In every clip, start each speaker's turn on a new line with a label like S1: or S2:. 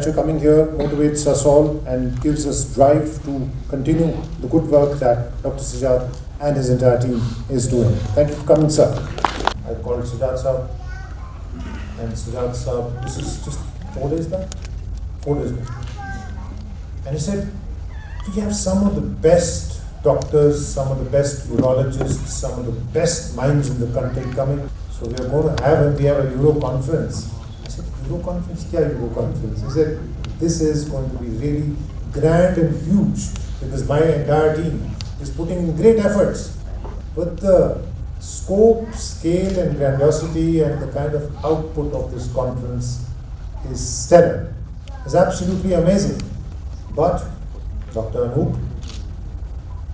S1: actually coming here motivates us all and gives us drive to continue the good work that Dr. Sujat and his entire team is doing. Thank you for coming, sir. I called Sujat sir, and Sujat sir, this is just 4 days back? 4 days back. And he said, we have some of the best doctors, some of the best urologists, some of the best minds in the country coming. So we are going to have, and we have a Euro conference. I said, Euro conference? Kya Euro conference? He said, this is going to be really grand and huge because my entire team is putting in great efforts. But the scope, scale and grandiosity and the kind of output of this conference is stellar. It's absolutely amazing. But Dr. Anup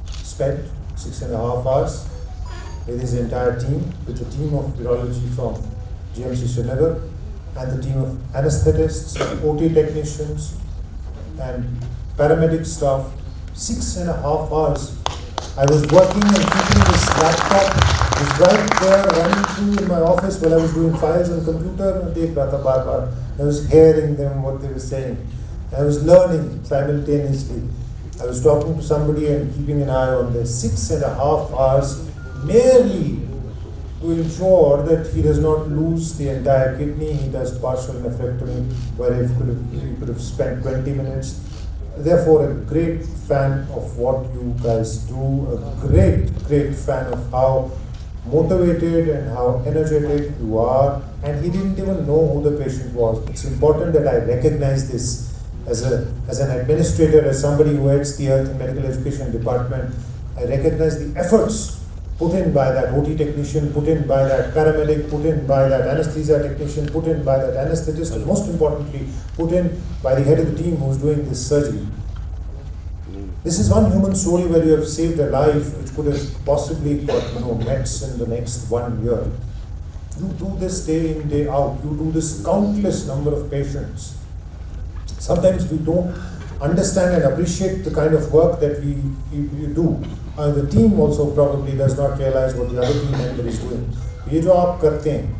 S1: spent 6.5 hours with his entire team, with the team of urology from GMC Srinagar and the team of anesthetists, OT technicians and paramedic staff. 6.5 hours. I was working and keeping this laptop, was right there running through in my office while I was doing files on computer and take rata bar bar. I was hearing them, what they were saying. I was learning simultaneously. I was talking to somebody and keeping an eye on this. 6.5 hours merely to ensure that he does not lose the entire kidney. He does partial nephrectomy where he could have spent 20 minutes. Therefore, a great fan of what you guys do, a great fan of how motivated and how energetic you are. And he didn't even know who the patient was. It's important that I recognize this as an administrator, as somebody who heads the health and medical education department. I recognize the efforts put in by that OT technician, put in by that paramedic, put in by that anesthesia technician, put in by that anesthetist, and most importantly, put in by the head of the team who's doing this surgery. This is one human story where you have saved a life which could have possibly got meds in the next 1 year. You do this day in, day out. You do this countless number of patients. Sometimes we don't understand and appreciate the kind of work that you do. The team also probably does not realize what the other team member is doing. ये जो आप करते हैं,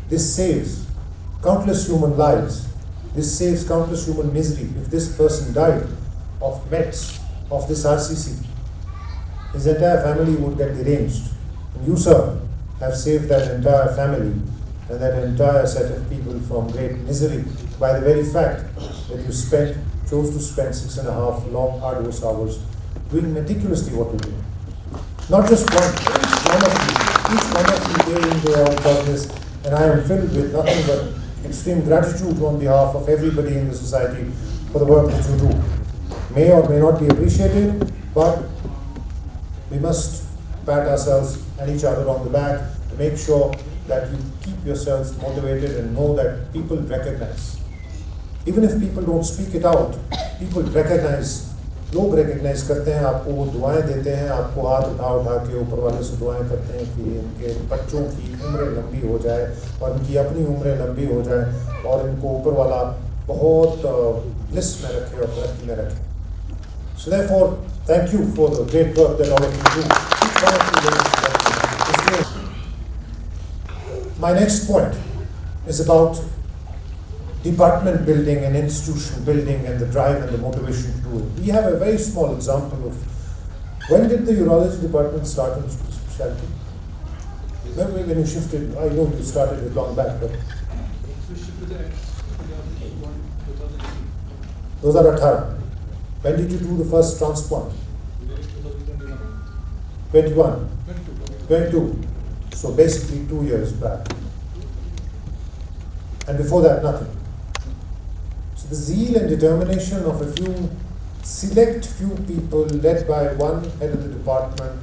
S1: this saves countless human lives. This saves countless human misery. If this person died of meds, of this RCC, his entire family would get deranged. And you, sir, have saved that entire family and that entire set of people from great misery by the very fact that you chose to spend 6.5 long, arduous hours doing meticulously what you do. Not just each one of you day in, day out does this, and I am filled with nothing but extreme gratitude on behalf of everybody in the society for the work that you do. May or may not be appreciated, but we must pat ourselves and each other on the back to make sure that you keep yourselves motivated and know that people recognize. Even if people don't speak it out, people recognize. लोग recognize करते हैं, आपको वो दुआएं देते हैं, आपको हाथ उठा के ऊपर वाले से दुआएं करते हैं कि इनके बच्चों की उम्रें लंबी हो जाए और इनकी अपनी उम्रें लंबी हो जाए और इनको ऊपर वाला बहुत लिस्ट में रखे और तरक्की में रखे. So therefore, thank you for the great work that all of you do. Each one of you is great. My next point is about department building and institution building and the drive and the motivation to do it. We have a very small example of when did the urology department start in specialty? When you shifted, I know you started it long back, but 2018. When did you do the first transplant? 21. 22. So basically 2 years back. And before that, nothing. So the zeal and determination of a select few people led by one head of the department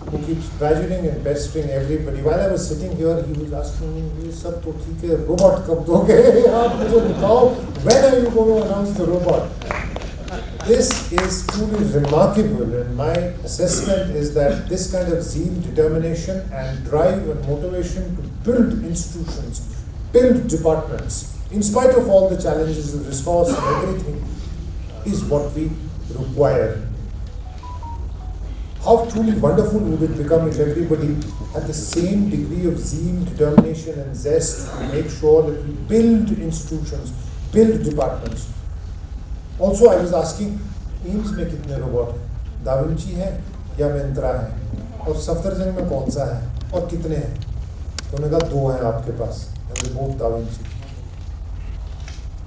S1: who keeps badgering and pestering everybody. While I was sitting here, he was asking me, "Ye sab to theek hai, robot kab doge? Aap mujhe batao, when are you going to announce the robot?" This is truly remarkable, and my assessment is that this kind of zeal, determination and drive and motivation to build institutions, build departments, in spite of all the challenges and resource and everything, is what we require. How truly wonderful would it become if everybody had the same degree of zeal, determination and zest to make sure that we build institutions, build departments. Also, I was asking, AIIMS में कितने robot हैं? Da Vinci है या मिंत्रा है? और सफदरजंग में कौन सा है और कितने हैं? तो उन्होंने कहा 2 हैं आपके पास, and they both da Vinci.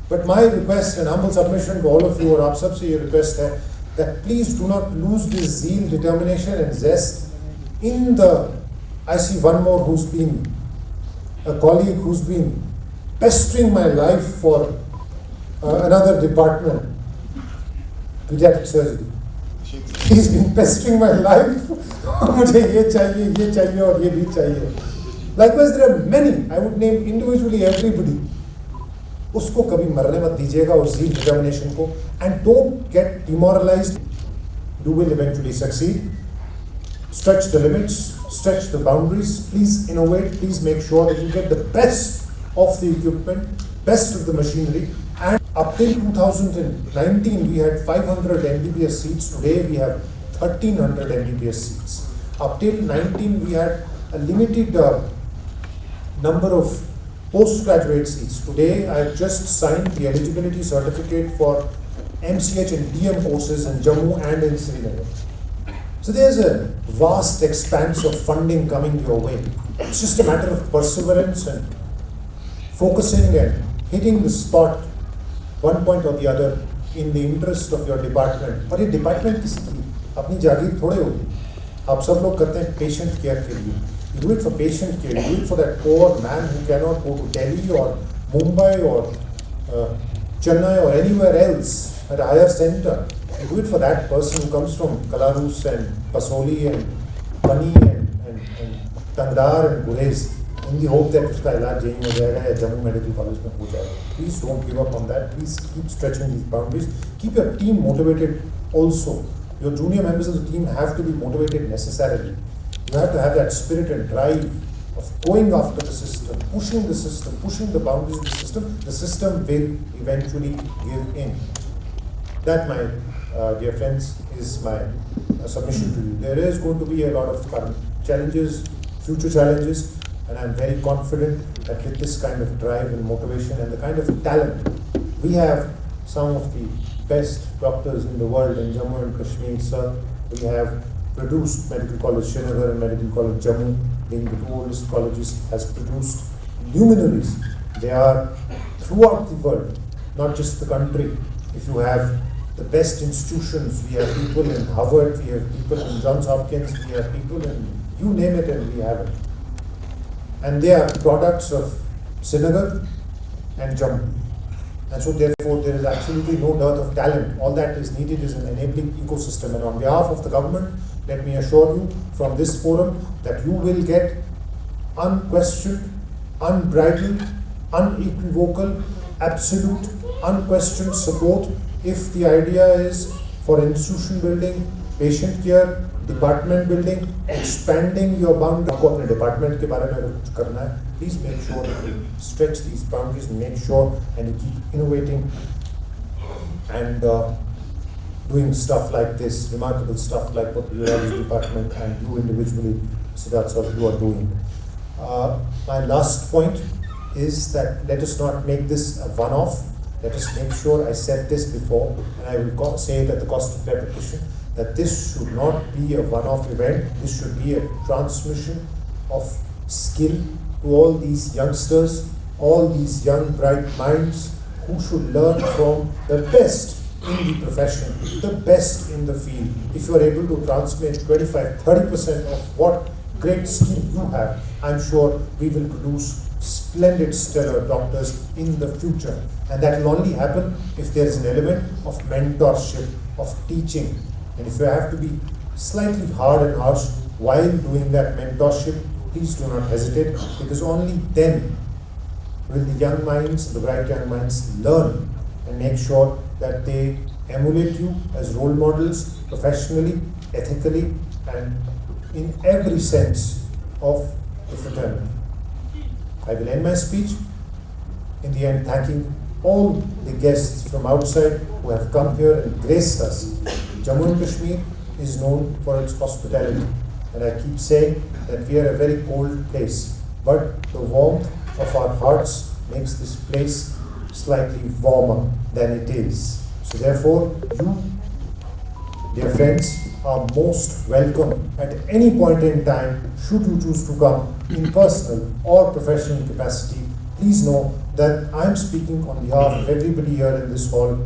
S1: But my request and humble submission to all of you, और आप सबसे ये request है that please do not lose this zeal, determination and zest in the. I see one more who's been a colleague who's been pestering my life for another department, pediatric surgery. He's been pestering my life. मुझे ये चाहिए और ये भी चाहिए. Likewise, there are many. I would name individually everybody. उसको कभी मरने मत दीजिएगा उस zeal, determination को, and don't get demoralized. You will eventually succeed. Stretch the limits, stretch the boundaries. Please innovate. Please make sure that you get the best of the equipment, best of the machinery. And up till 2019, we had 500 MBBS seats. Today, we have 1,300 MBBS seats. Up till 19, we had a limited number of postgraduate seats. Today, I have just signed the eligibility certificate for MCH and DM courses in Jammu and in Srinagar. So there's a vast expanse of funding coming your way. It's just a matter of perseverance and focusing and hitting the spot, one point or the other, in the interest of your department. और ये department किसी की अपनी जागीर थोड़े होगी. आप सब लोग करते हैं patient care के लिए. You do it for patient care. You do it for that poor man who cannot go to Delhi or Mumbai or Chennai or anywhere else at a higher center. You do it for that person who comes from Kalarus and Pasoli and Pani and Tandar and Gurez in the hope that उसका इलाज यहीं हो जाएगा या Jammu medical college में हो जाएगा. Please don't give up on that. Please keep stretching these boundaries. Keep your team motivated also. Your junior members of the team have to be motivated necessarily. You have to have that spirit and drive of going after the system, pushing the boundaries of the system. The system will eventually give in. That, my dear friends, is my submission to you. There is going to be a lot of current challenges, future challenges, and I'm very confident that with this kind of drive and motivation and the kind of talent, we have some of the best doctors in the world in Jammu and Kashmir, sir. We have produced Medical College Srinagar and Medical College Jammu, being the 2 oldest colleges, has produced luminaries. They are throughout the world, not just the country. If you have the best institutions, we have people in Harvard, we have people in Johns Hopkins, we have people in, you name it, and we have it. And they are products of Srinagar and Jammu. And so therefore there is absolutely no dearth of talent. All that is needed is an enabling ecosystem. And on behalf of the government, let me assure you from this forum that you will get unquestioned, unbridled, unequivocal, absolute, unquestioned support if the idea is for institution building, patient care, department building, expanding your boundaries. आपको अपने department के बारे में अगर कुछ करना है, please make sure that you stretch these boundaries, make sure and you keep innovating and doing stuff like this, remarkable stuff like what the urology department and you individually, Siddharth sir, you are doing. My last point is that let us not make this a one-off. Let us make sure, I said this before, and I will say it at the cost of repetition, that this should not be a one-off event. This should be a transmission of skill to all these youngsters, all these young bright minds who should learn from the best in the profession, the best in the field. If you are able to translate 25-30% of what great skill you have, I'm sure we will produce splendid, stellar doctors in the future. And that will only happen if there is an element of mentorship, of teaching. And if you have to be slightly hard and harsh while doing that mentorship, please do not hesitate, because only then will the young minds, the bright young minds, learn and make sure that they emulate you as role models professionally, ethically, and in every sense of the fraternity. I will end my speech in the end thanking all the guests from outside who have come here and graced us. Jammu and Kashmir is known for its hospitality, and I keep saying that we are a very cold place, but the warmth of our hearts makes this place slightly warmer than it is. So therefore, you, dear friends, are most welcome at any point in time should you choose to come in personal or professional capacity. Please know that I am speaking on behalf of everybody here in this hall.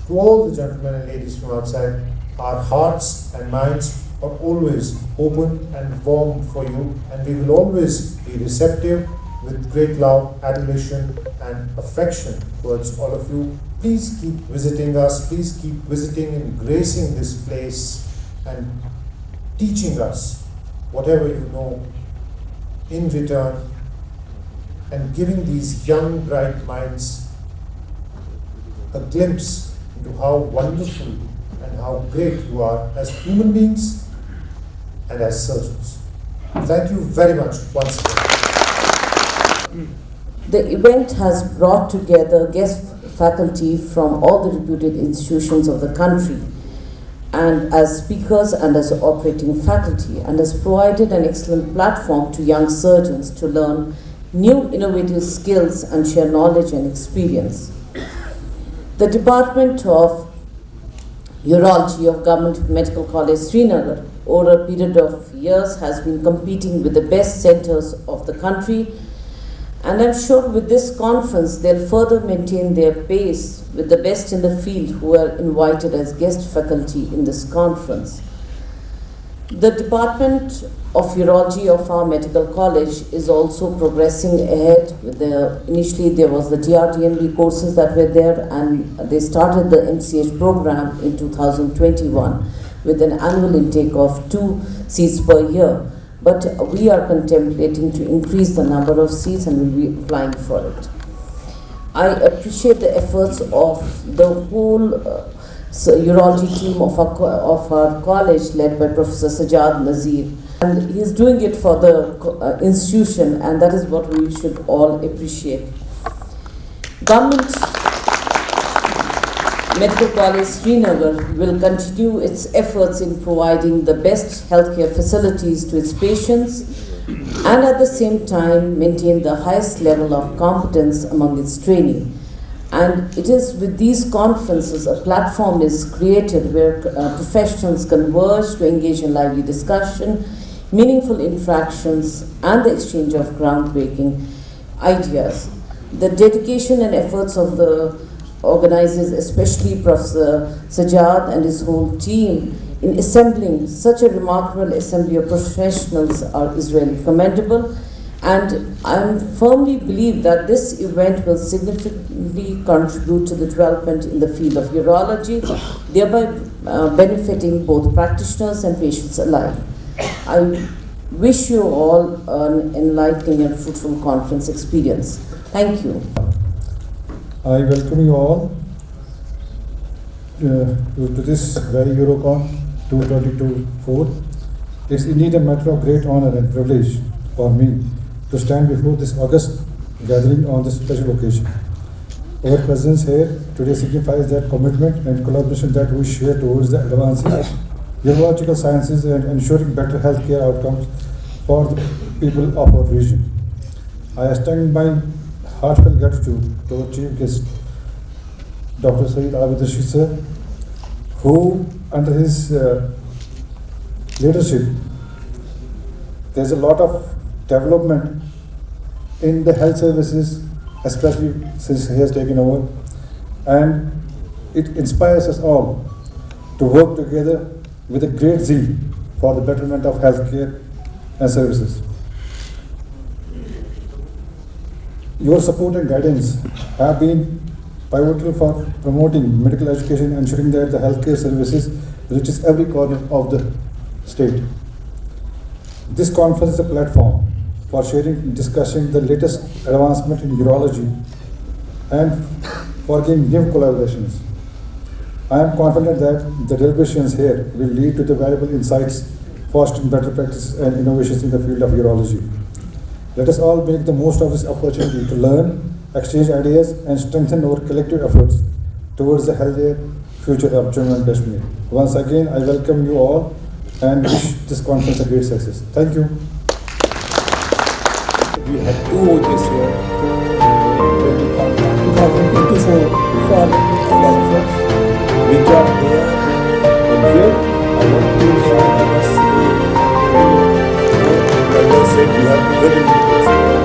S1: To all the gentlemen and ladies from outside, our hearts and minds are always open and warm for you, and we will always be receptive with great love, admiration and affection towards all of you. Please keep visiting us, please keep visiting and gracing this place and teaching us whatever you know in return, and giving these young bright minds a glimpse into how wonderful and how great you are as human beings and as surgeons. Thank you very much once again.
S2: The event has brought together guest faculty from all the reputed institutions of the country and as speakers and as operating faculty, and has provided an excellent platform to young surgeons to learn new innovative skills and share knowledge and experience. The Department of Urology of Government Medical College Srinagar over a period of years has been competing with the best centers of the country, and I'm sure with this conference they'll further maintain their pace with the best in the field who are invited as guest faculty in this conference. The Department of Urology of our medical college is also progressing ahead with initially there was the DRDMD courses that were there, and they started the MCH program in 2021 with an annual intake of 2 seats per year. But we are contemplating to increase the number of seats and will be applying for it. I appreciate the efforts of the whole urology team of our college led by Professor Sajjad Nazir. And he's doing it for the institution, and that is what we should all appreciate. Government Medical College Srinagar will continue its efforts in providing the best healthcare facilities to its patients and at the same time maintain the highest level of competence among its trainee. And it is with these conferences a platform is created where professionals converge to engage in lively discussion, meaningful interactions and the exchange of groundbreaking ideas. The dedication and efforts of the organizers, especially Professor Sajjad and his whole team, in assembling such a remarkable assembly of professionals is really commendable, and I firmly believe that this event will significantly contribute to the development in the field of urology, thereby benefiting both practitioners and patients alike. I wish you all an enlightening and fruitful conference experience. Thank you.
S3: I welcome you all to this very UROCON-2 2024. It's indeed a matter of great honor and privilege for me to stand before this august gathering on this special occasion. Our presence here today signifies that commitment and collaboration that we share towards the advancing urological sciences and ensuring better healthcare outcomes for the people of our region. I extend my heartfelt gratitude to our chief guest, Dr. Saeed Abid Rashid sir, who under his leadership, there's a lot of development in the health services, especially since he has taken over, and it inspires us all to work together with a great zeal for the betterment of healthcare and services. Your support and guidance have been pivotal for promoting medical education, ensuring that the healthcare services reaches every corner of the state. This conference is a platform for sharing and discussing the latest advancement in urology and forging new collaborations. I am confident that the deliberations here will lead to the valuable insights, fostering better practices and innovations in the field of urology. Let us all make the most of this opportunity to learn, exchange ideas, and strengthen our collective efforts towards the healthier future of Jammu and Kashmir. Once again, I welcome you all and wish this conference a great success. Thank you.
S4: We had two this year in 2024 for which are there and where I want to share I must say like I said we have very limited support.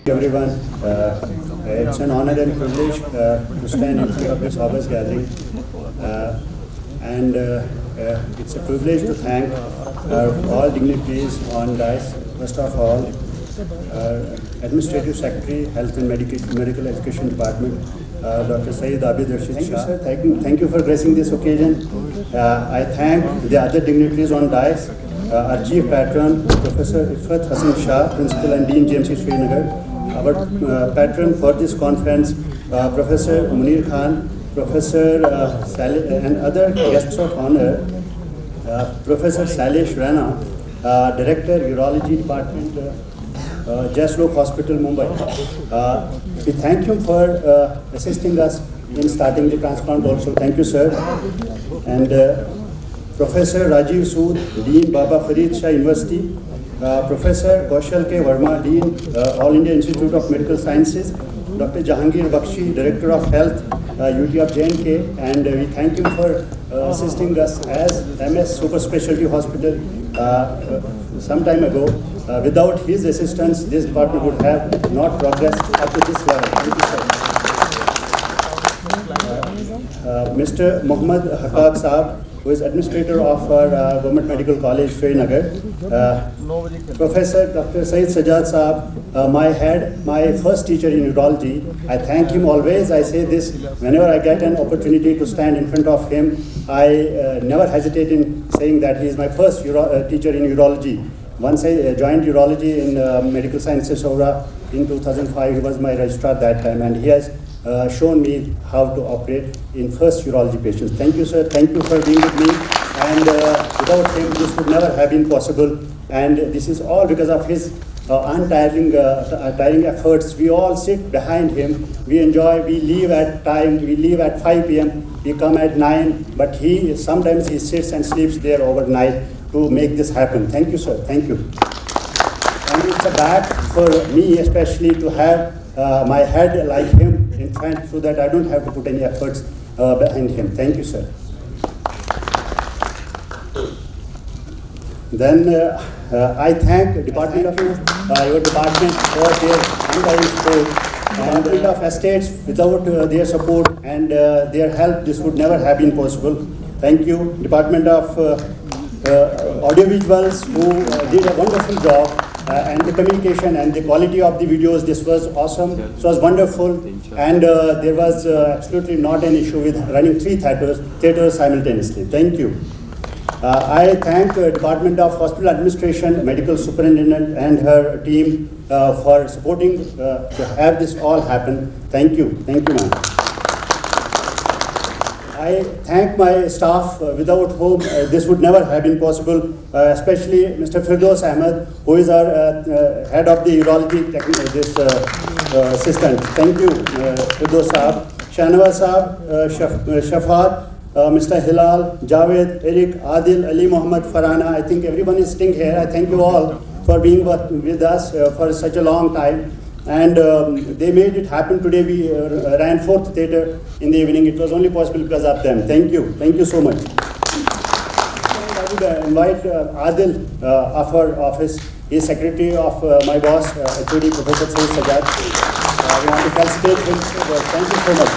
S5: Everyone, it's an honor and privilege to stand in front of this august gathering, and it's a privilege to thank all dignitaries on dais. First of all, Administrative Secretary, Health and Medical Education Department, Dr. Saeed Abid Rashid Shah. Thank you, sir. Thank you for gracing this occasion. I thank the other dignitaries on dais. Our Chief Patron, Professor Ifrat Hassan Shah, Principal and Dean, GMC Srinagar. Our patron for this conference, Professor Munir Khan, Professor Saleh, and other guests of honor, Professor Salesh Rana, Director, Urology Department, Jaslok Hospital, Mumbai. We thank him for assisting us in starting the transplant also. Thank you, sir. And Professor Rajiv Sood, Dean, Baba Farid Shah University, Professor Kaushal K. Verma, Dean, All India Institute of Medical Sciences, Dr. Jahangir Bakshi, Director of Health, UT of J&K, and we thank him for assisting us as MS Super Specialty Hospital some time ago. Without his assistance, this department would have not progressed up to this level. Thank you, sir. Mr. Muhammad Haqaq Saab, who is administrator of our Government Medical College, Srinagar. Professor Dr. Saeed Sajjad Saab, my first teacher in urology. I thank him always. I say this whenever I get an opportunity to stand in front of him. I never hesitate in saying that he is my first teacher in urology. Once I joined urology in Medical Sciences Aura in 2005, he was my registrar that time, and he has shown me how to operate in first urology patients. Thank you, sir. Thank you for being with me. And without him, this would never have been possible. And this is all because of his untiring efforts. We all sit behind him. We enjoy. We leave at time. We leave at 5 p.m. We come at 9. But sometimes he sits and sleeps there overnight to make this happen. Thank you, sir. Thank you. And it's a bad for me, especially, to have my head like him in front, so that I don't have to put any efforts behind him. Thank you, sir. Then I thank Department of your department for their undying support. And Department of Estates, without their support and their help, this would never have been possible. Thank you, Department of Audiovisuals, who did a wonderful job, and the communication and the quality of the videos. This was awesome. It was wonderful, and there was absolutely not an issue with running 3 theaters simultaneously. Thank you. I thank Department of Hospital Administration, Medical Superintendent and her team for supporting to have this all happen. Thank you. Thank you, ma'am. I thank my staff without whom this would never have been possible, especially Mr. Firdaus Ahmed, who is our head of the urology assistant. Thank you, Firdaus Saab, Shahnawaz Saab, Shafat, Mr. Hilal, Javed, Eric, Adil, Ali Muhammad, Farhana. I think everyone is sitting here. I thank you all for being with us for such a long time. And they made it happen today. We ran 4th theater in the evening. It was only possible because of them. Thank you. Thank you so much. I would invite Adil of our office. He is secretary of my boss, HOD Professor Sayyid Sajjad. We want to felicitate him. Thank you so much.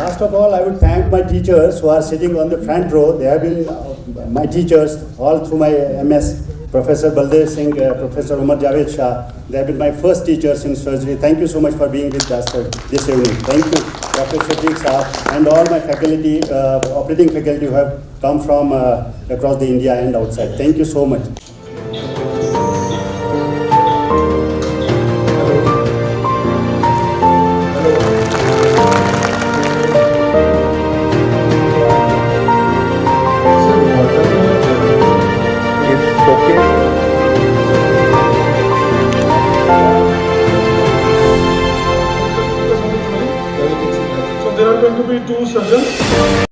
S5: Last of all, I would thank my teachers who are sitting on the front row. They have been my teachers all through my MS. Professor Baldev Singh, Professor Umar Javed Shah. They have been my first teachers in surgery. Thank you so much for being with us this evening. Thank you, Dr. Shafiq Saab, and all my faculty, operating faculty who have come from across the India and outside. Thank you so much.
S6: So there are going to be 2 surgeons.